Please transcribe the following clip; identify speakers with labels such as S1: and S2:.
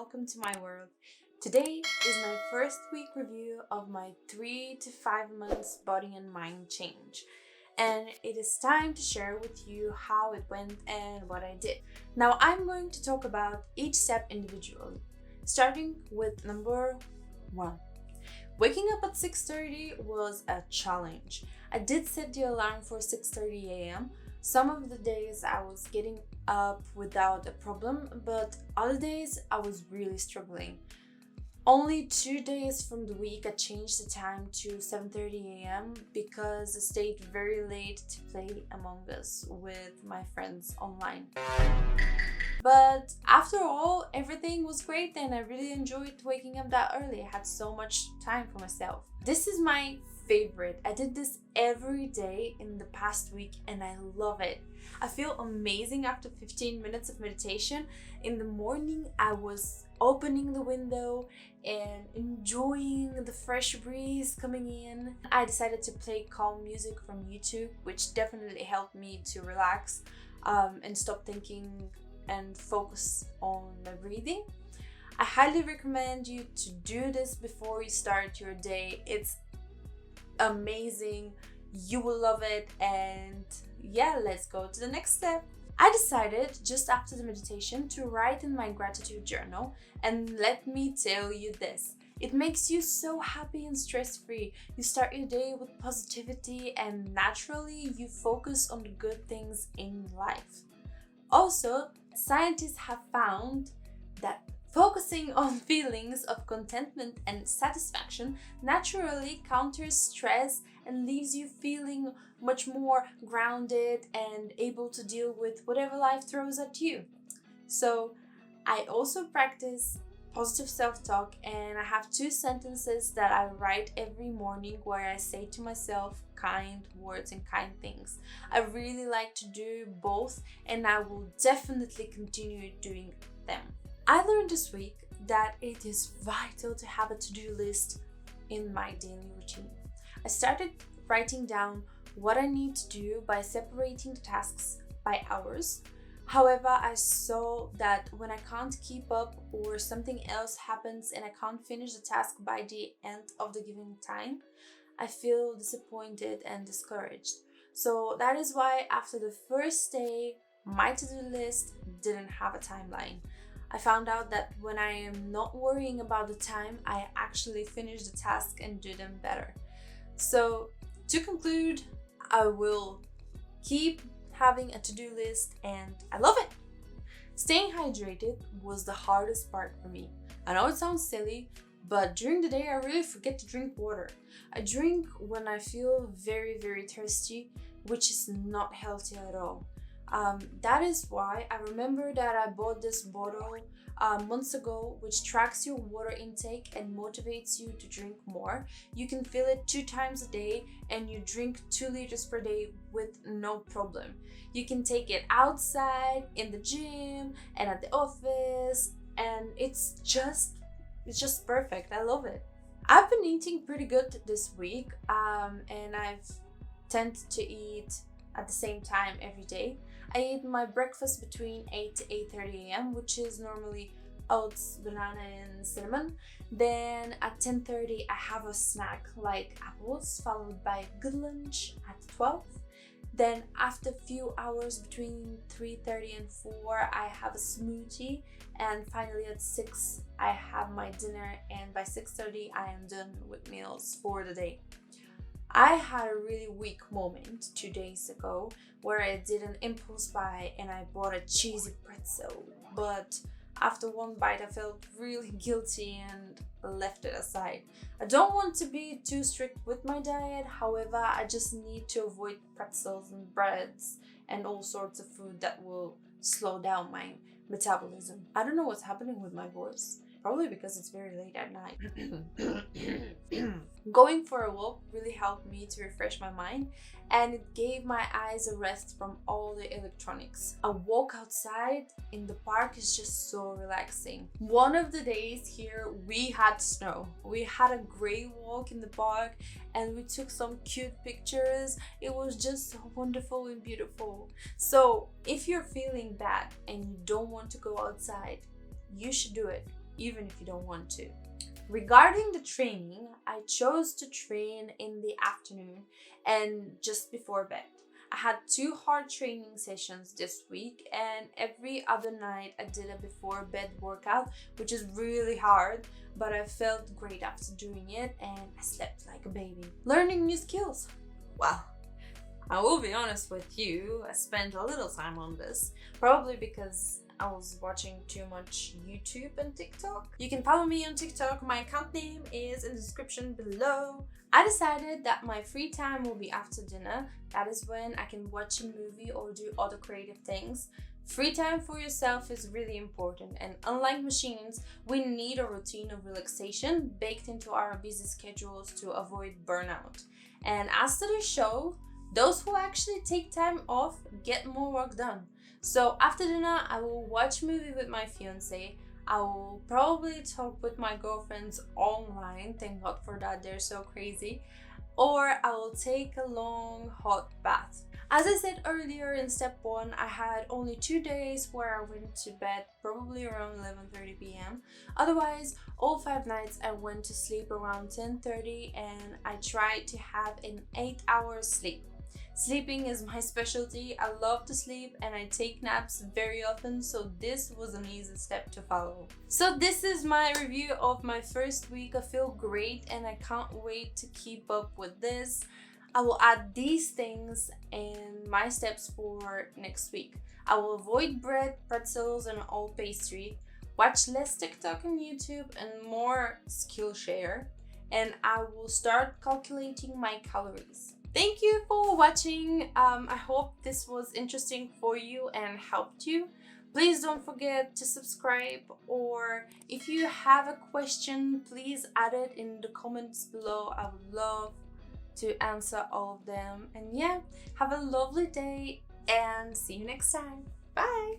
S1: welcome to my world. Today is my first week review of my 3 to 5 months body and mind change. And it is time to share with you how it went and what I did. Now I'm going to talk about each step individually, starting with number 1. Waking up at 6:30 was a challenge. I did set the alarm for 6:30 a.m. Some of the days I was getting up without a problem, but other days I was really struggling. Only 2 days from the week I changed the time to 7:30 a.m. because I stayed very late to play Among Us with my friends online. But after all, everything was great and I really enjoyed waking up that early. I had so much time for myself. This is my favorite. I did this every day in the past week and I love it. I feel amazing after 15 minutes of meditation. In the morning, I was opening the window and enjoying the fresh breeze coming in. I decided to play calm music from YouTube, which definitely helped me to relax and stop thinking and focus on my breathing. I highly recommend you to do this before you start your day. It's amazing. You will love it. And yeah, let's go to the next step. I decided just after the meditation to write in my gratitude journal, and let me tell you this, it makes you so happy and stress-free. You start your day with positivity and naturally you focus on the good things in life. Also, scientists have found that focusing on feelings of contentment and satisfaction naturally counters stress and leaves you feeling much more grounded and able to deal with whatever life throws at you. So I also practice positive self-talk, and I have 2 sentences that I write every morning where I say to myself kind words and kind things. I really like to do both and I will definitely continue doing them. I learned this week that it is vital to have a to-do list in my daily routine. I started writing down what I need to do by separating the tasks by hours. However, I saw that when I can't keep up or something else happens and I can't finish the task by the end of the given time, I feel disappointed and discouraged. So that is why after the first day, my to-do list didn't have a timeline. I found out that when I am not worrying about the time, I actually finish the task and do them better. So to conclude, I will keep having a to-do list and I love it. Staying hydrated was the hardest part for me. I know it sounds silly, but during the day I really forget to drink water. I drink when I feel very, very thirsty, which is not healthy at all. That is why I remember that I bought this bottle months ago, which tracks your water intake and motivates you to drink more. You can fill it 2 times a day and you drink 2 liters per day with no problem. You can take it outside, in the gym, and at the office, and it's just perfect. I love it. I've been eating pretty good this week, and I've tend to eat at the same time every day. I eat my breakfast between 8 to 8:30 a.m., which is normally oats, banana, and cinnamon. Then at 10:30 I have a snack like apples, followed by a good lunch at 12. Then after a few hours between 3:30 and 4 I have a smoothie, and finally at 6 I have my dinner, and by 6:30 I am done with meals for the day. I had a really weak moment 2 days ago where I did an impulse buy and I bought a cheesy pretzel, but after one bite I felt really guilty and left it aside. I don't want to be too strict with my diet, however I just need to avoid pretzels and breads and all sorts of food that will slow down my metabolism. I don't know what's happening with my voice. Probably because it's very late at night. Going for a walk really helped me to refresh my mind, and it gave my eyes a rest from all the electronics. A walk outside in the park is just so relaxing. One of the days here we had snow. We had a great walk in the park and we took some cute pictures. It was just wonderful and beautiful. So if you're feeling bad and you don't want to go outside, you should do it. even if you don't want to. Regarding the training, I chose to train in the afternoon and just before bed. I had 2 hard training sessions this week, and every other night I did a before bed workout, which is really hard, but I felt great after doing it and I slept like a baby. Learning new skills. Well, I will be honest with you, I spent a little time on this, probably because I was watching too much YouTube and TikTok. You can follow me on TikTok, my account name is in the description below. I decided that my free time will be after dinner. That is when I can watch a movie or do other creative things. Free time for yourself is really important, and unlike machines, we need a routine of relaxation baked into our busy schedules to avoid burnout. And as studies show, those who actually take time off get more work done. So after dinner, I will watch a movie with my fiance. I will probably talk with my girlfriends online. Thank God for that, they're so crazy. Or I will take a long hot bath. As I said earlier in step 1, I had only 2 days where I went to bed probably around 11:30 p.m. Otherwise, all 5 nights I went to sleep around 10:30 and I tried to have an 8-hour sleep. Sleeping is my specialty. I love to sleep and I take naps very often, so this was an easy step to follow. So this is my review of my first week. I feel great and I can't wait to keep up with this. I will add these things in my steps for next week. I will avoid bread, pretzels, and all pastry, watch less TikTok and YouTube and more Skillshare, and I will start calculating my calories. Thank you for watching. I hope this was interesting for you and helped you. Please don't forget to subscribe, or if you have a question, please add it in the comments below. I would love to answer all of them. And yeah, have a lovely day and see you next time. Bye!